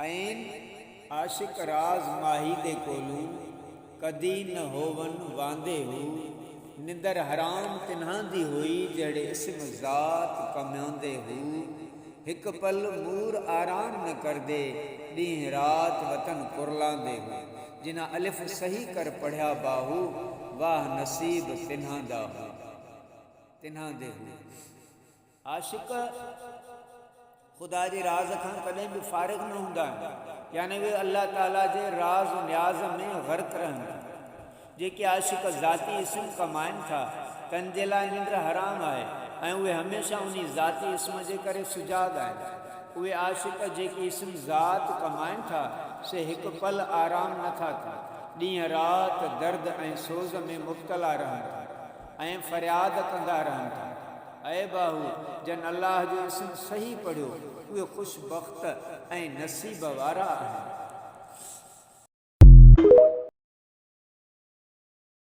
ऐन आशिक राज माही दे कोलू कदी न होवन वांदे हू निंदर हराम तिन्हां दी हुई जड़े इस्म ज़ात कमांदे हू हिक पल मूर आराम न कर दे ॾींहुं रात वतन कुरलांदे हू जिन्हां अलिफ सही कर पढ़िया बाहू वाह नसीब तिन्हां दा हू तिन्हां दे हू। आशिक खुदा जे राज़ खां कॾहिं बि फ़ारिग़ न हूंदा आहिनि, यानी वे अल्लाह ताला जे राज़ न्याज़ में ग़र्क़ रहनि था। जेके आशिक ज़ाती इस्म कमाइनि था तन जे लाइ निंड हराम आहे ऐं उहे हमेशह उन ज़ाती इस्म जे करे सुजाग आहिनि। उहे आशिक जेके इस्म ज़ात कमाइनि था से हिकु पल आराम नथा कनि, ॾींहुं राति दर्द ऐं सोज़ में मुब्तला रहनि था ऐं फ़रियाद कंदा रहनि था। ऐं बाहू जन अल्लाह जो इस्म सही पढ़ियो उहे ख़ुशबख़्त ऐं नसीब वारा आहिनि।